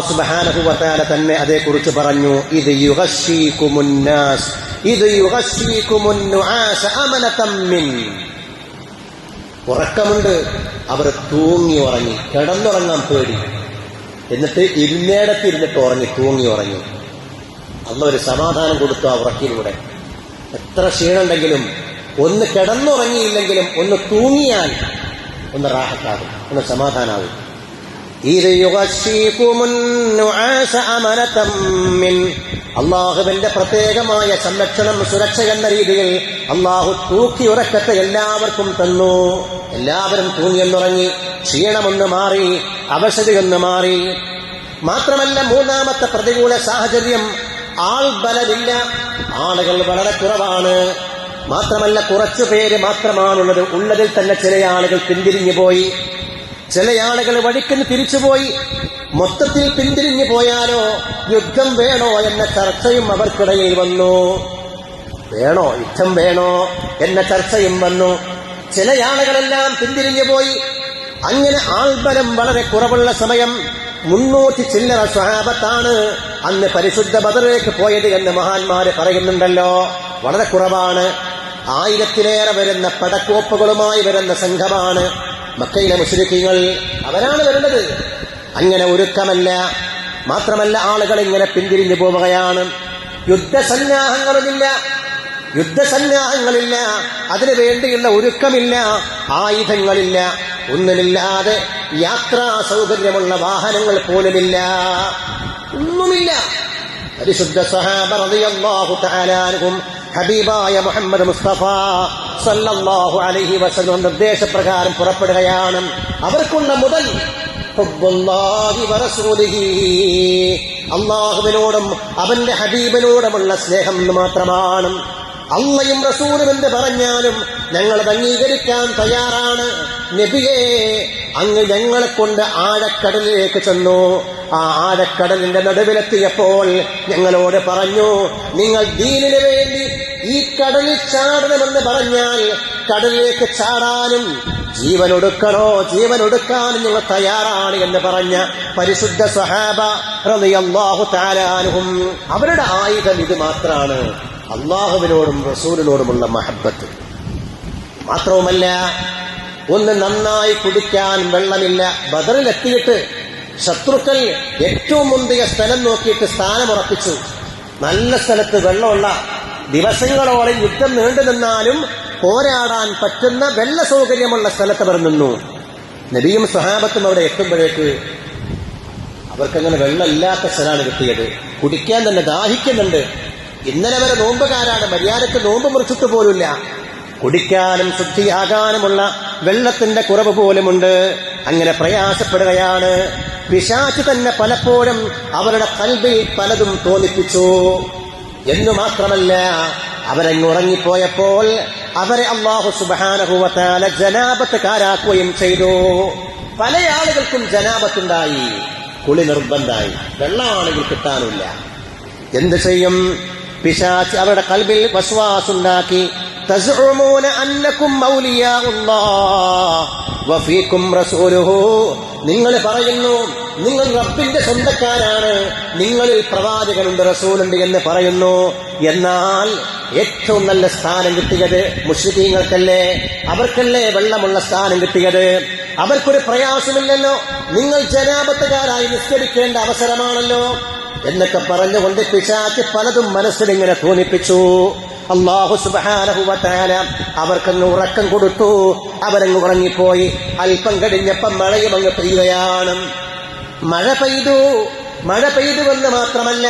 സുബ്ഹാനഹു വ തആല തന്നെ അതേക്കുറിച്ച് പറഞ്ഞു, ഇത് യുഗശീകുമുന്നാസ് ഇത് യുഗശീകുമുൻ നുആസ അമനതം മിൻ. ഉറക്കമുണ്ട്, അവർ തൂങ്ങി ഉറങ്ങി, കിടന്നുറങ്ങാൻ പേടി, എന്നിട്ട് ഇരുന്നേടത്തിരുന്നിട്ട് ഉറങ്ങി, തൂങ്ങി ഉറങ്ങി. അല്ലാഹു ഒരു സമാധാനം കൊടുത്തു ആ ഉറക്കിലൂടെ. എത്ര ക്ഷീണുണ്ടെങ്കിലും ഒന്ന് കിടന്നുറങ്ങിയില്ലെങ്കിലും ഒന്ന് തൂങ്ങിയാൽ ഒന്ന് റാഹത്താകും, ഒന്ന് സമാധാനാകും. അള്ളാഹുവിന്റെ പ്രത്യേകമായ സംരക്ഷണം, സുരക്ഷ എന്ന രീതിയിൽ അള്ളാഹു തൂക്കി ഉറക്കത്തെ എല്ലാവർക്കും തന്നു. എല്ലാവരും തൂങ്ങിയെന്നുറങ്ങി, ക്ഷീണമൊന്ന് മാറി, അവശതയൊന്ന് മാറി. മാത്രമല്ല, മൂന്നാമത്തെ പ്രതികൂല സാഹചര്യം, ആൾബലമില്ല, ആളുകൾ വളരെ കുറവാണ്. മാത്രമല്ല, കുറച്ചു പേര് മാത്രമാണുള്ളത്. ഉള്ളതിൽ തന്നെ ചില ആളുകൾ പിന്തിരിഞ്ഞു പോയി, ചില ആളുകൾ വഴിക്കന് തിരിച്ചുപോയി. മൊത്തത്തിൽ പിന്തിരിഞ്ഞു പോയാലോ, യുദ്ധം വേണോ എന്ന ചർച്ചയും അവർക്കിടയിൽ വന്നു. വേണോ, യുദ്ധം വേണോ എന്ന ചർച്ചയും വന്നു. ചില ആളുകളെല്ലാം പിന്തിരിഞ്ഞു പോയി. അങ്ങനെ ആൾബലം വളരെ കുറവുള്ള സമയം 300 ചില്ലറ സ്വഹാബത്താണ് അന്ന് പരിശുദ്ധ ബദറിലേക്ക് പോയത് എന്ന് മഹാന്മാര് പറയുന്നുണ്ടല്ലോ. വളരെ കുറവാണ്. 1000-ലേറെ വരുന്ന പടക്കോപ്പുകളുമായി വരുന്ന സംഘമാണ് മക്കയിലെ മുശ്രിക്കീങ്ങൾ. അവരാണ് വരുന്നത്. അങ്ങനെ ഒരുക്കമല്ല. മാത്രമല്ല, ആളുകൾ ഇങ്ങനെ പിന്തിരിഞ്ഞു പോവുകയാണ്. യുദ്ധസന്നാഹങ്ങളില്ല, അതിനു വേണ്ടിയുള്ള ഒരുക്കമില്ല, ആയുധങ്ങളില്ല, ഒന്നുമില്ലാതെ യാത്രാ സൗകര്യമുള്ള വാഹനങ്ങൾ പോലുമില്ല, ഒന്നുമില്ല. പരിശുദ്ധ സ്വഹാബ റളിയല്ലാഹു തആല അൻഹും ഹബീബായ മുഹമ്മദ് മുസ്തഫ സല്ലല്ലാഹു അലൈഹി വസല്ലം നിർദ്ദേശപ്രകാരം പുറപ്പെടുകയാണ്. അവർക്കുള്ള മുതൽ ഹുബ്ബുല്ലാഹി വറസൂലിഹി, അല്ലാഹുവിനോടും അവന്റെ ഹബീബിനോടുമുള്ള സ്നേഹം മാത്രമാണ്. അള്ളയും റസൂലും എന്ന് പറഞ്ഞാലും ഞങ്ങളത് അംഗീകരിക്കാൻ തയ്യാറാണ്. നബിയേ, അങ്ങ് ഞങ്ങളെ കൊണ്ട് ആഴക്കടലിലേക്ക് ചെന്നു. ആ ആഴക്കടലിന്റെ നടുവിലെത്തിയപ്പോൾ ഞങ്ങളോട് പറഞ്ഞു, നിങ്ങൾ ദീനിനു വേണ്ടി ഈ കടലിൽ ചാടണമെന്ന് പറഞ്ഞാൽ കടലിലേക്ക് ചാടാനും ജീവനൊടുക്കാനും ഞങ്ങൾ തയ്യാറാണ് എന്ന് പറഞ്ഞ പരിശുദ്ധ സ്വഹാബ റളിയല്ലാഹു തആല അൻഹും. അവരുടെ ആയുധം ഇത് മാത്രമാണ്, അള്ളാഹുവിനോടും റസൂലിനോടുമുള്ള മഹബ്ബത്ത്. മാത്രവുമല്ല, ഒന്ന് നന്നായി കുടിക്കാൻ വെള്ളമില്ല. ബദറിലെത്തിയിട്ട് ശത്രുക്കൾ ഏറ്റവും മുന്തിയ സ്ഥലം നോക്കിയിട്ട് സ്ഥാനമുറപ്പിച്ചു. നല്ല സ്ഥലത്ത് വെള്ളമുള്ള, ദിവസങ്ങളോളം യുദ്ധം നീണ്ടു നിന്നാലും പോരാടാൻ പറ്റുന്ന വെള്ള സൗകര്യമുള്ള സ്ഥലത്ത് അവർ നിന്നു. നബിയും സ്വഹാബത്തും അവിടെ എത്തുമ്പോഴേക്ക് അവർക്കങ്ങനെ വെള്ളമില്ലാത്ത സ്ഥലമാണ് കിട്ടിയത്. കുടിക്കാൻ തന്നെ ദാഹിക്കുന്നുണ്ട്. ഇന്നലെ വരെ നോമ്പുകാരാണ്, മര്യാദക്ക് നോമ്പ് മുറിച്ചിട്ട് പോലുമില്ല. കുടിക്കാനും ശുദ്ധിയാകാനുമുള്ള വെള്ളത്തിന്റെ കുറവ് പോലുമുണ്ട്. അങ്ങനെ പ്രയാസപ്പെടുകയാണ്. പിശാച് തന്നെ പലപ്പോഴും അവരുടെ ഖൽബിൽ പലതും തോന്നിപ്പിച്ചു. എന്നു മാത്രമല്ല, അവരങ്ങുറങ്ങിപ്പോയപ്പോൾ അവരെ അല്ലാഹു സുബ്ഹാനഹു വ തആല ജനാബത്തുകാരാക്കുകയും ചെയ്തു. പല ആളുകൾക്കും ജനാബത്തുണ്ടായി, കുളി നിർബന്ധമായി, വെള്ളമാണെങ്കിൽ കിട്ടാനില്ല. എന്ത് ചെയ്യും? പിശാച് അവരുടെ ഖൽബിൽ വസ്വാസുണ്ടാക്കി. തസ്ഉമൂന അന്നകും ഔലിയാഉല്ലാഹ് വഫീകും റസൂലുഹു, നിങ്ങൾ പറയുന്നു നിങ്ങൾ റബ്ബിന്റെ സ്വന്തക്കാരാണ്, നിങ്ങളിൽ പ്രവാചകനുണ്ട്, റസൂലുണ്ട് എന്ന് പറയുന്നു. എന്നാൽ ഏറ്റവും നല്ല സ്ഥാനം കിട്ടിയത് മുശ്രിക്കീങ്ങൾക്കല്ലേ? അവർക്കല്ലേ വെള്ളമുള്ള സ്ഥാനം കിട്ടിയത്? അവർക്കൊരു പ്രയാസമില്ലല്ലോ. നിങ്ങൾ ജനാബത്തുകാരായി നിസ്കരിക്കേണ്ട അവസരമാണല്ലോ എന്നൊക്കെ പറഞ്ഞുകൊണ്ട് പിശാച് പലതും മനസ്സിലിങ്ങനെ തോന്നിപ്പിച്ചു. അല്ലാഹു സുബ്ഹാനഹു വ തആല അവർക്കങ്ങ് ഉറക്കം കൊടുത്തു. അവരങ്ങ് ഉറങ്ങിപ്പോയി. അല്പം കഴിഞ്ഞപ്പം മഴയും അങ്ങ് പെയ്യുകയാണ്. മഴ പെയ്തുവെന്ന് മാത്രമല്ല,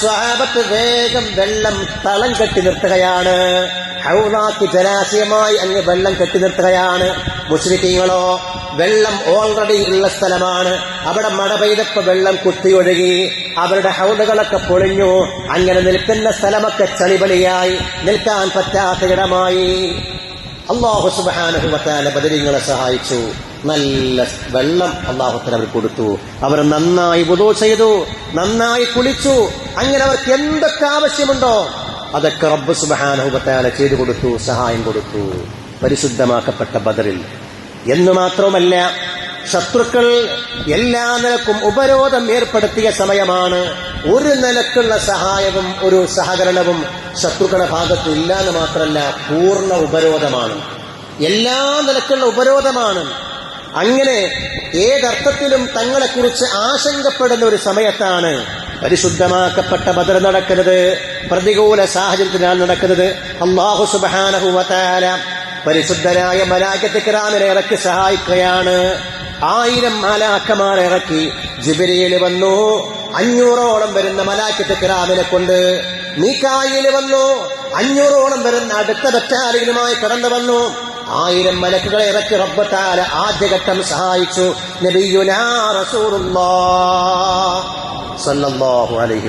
സ്വഹാബത്ത് വേഗം വെള്ളം തളം കെട്ടി നിർത്തുകയാണ്. ഹൗളാക്ക് ജലാശയമായി അങ്ങ് വെള്ളം കെട്ടി നിർത്തുകയാണ്. മുശ്രിക്കീങ്ങളോ, വെള്ളം ഓൾറെഡി ഉള്ള സ്ഥലമാണ്. അവിടെ മഴ പെയ്തപ്പോ വെള്ളം കുത്തിയൊഴുകി, അവരുടെ ഹൗദുകളൊക്കെ പൊളിഞ്ഞു. അങ്ങനെ നിൽക്കുന്ന സ്ഥലമൊക്കെ ചളിപളിയായി, നിൽക്കാൻ പറ്റാത്ത ഇടമായി. അല്ലാഹു സുബ്ഹാനഹു വ തആല ബദരീങ്ങളെ സഹായിച്ചു. നല്ല വെള്ളം അല്ലാഹു അവർ കൊടുത്തു. അവർ നന്നായി വുദൂ ചെയ്തു, നന്നായി കുളിച്ചു. അങ്ങനെ അവർക്ക് എന്തൊക്കെ ആവശ്യമുണ്ടോ അതൊക്കെ റബ്ബ് സുബ്ഹാനഹു വ തആല ചെയ്തു കൊടുത്തു, സഹായം കൊടുത്തു പരിശുദ്ധമാക്കപ്പെട്ട ബദറിൽ. എന്ന് മാത്രമല്ല, ശത്രുക്കൾ എല്ലാ നിലക്കും ഉപരോധം ഏർപ്പെടുത്തിയ സമയമാണ്. ഒരു നിലക്കുള്ള സഹായവും ഒരു സഹകരണവും ശത്രുക്കളുടെ ഭാഗത്ത് ഇല്ല എന്ന് മാത്രമല്ല, പൂർണ്ണ ഉപരോധമാണ്. എല്ലാ നിലക്കുള്ള ഉപരോധമാണ്. അങ്ങനെ ഏതർത്ഥത്തിലും തങ്ങളെക്കുറിച്ച് ആശങ്കപ്പെടുന്ന ഒരു സമയത്താണ് പരിശുദ്ധമാക്കപ്പെട്ട ബദർ നടക്കുന്നത്. പ്രതികൂല സാഹചര്യത്തിലാണ് നടക്കുന്നത്. അല്ലാഹു സുബ്ഹാനഹു വ തആല പരിശുദ്ധരായ മലായികത്തെ കിറാമിനെ ഇറക്കി സഹായിക്കുകയാണ്. 1000 മലാക്കമാരെ ഇറക്കി. ജിബ്രീൽ വന്നു, 500ഓളം വരുന്ന മലായികത്തെ കിറാമിനെ കൊണ്ട്. മീകായിൽ വന്നു, 500ഓളം വരുന്ന അടുത്ത ബറ്റാലിയനുമായി കടന്നു വന്നു. 1000 മലക്കുകളെ ഇറക്കി റബ്ബ് തആല ആദ്യഘട്ടം സഹായിച്ചു. നബിയുനാ റസൂലുള്ളാഹ് സ്വല്ലല്ലാഹു അലൈഹി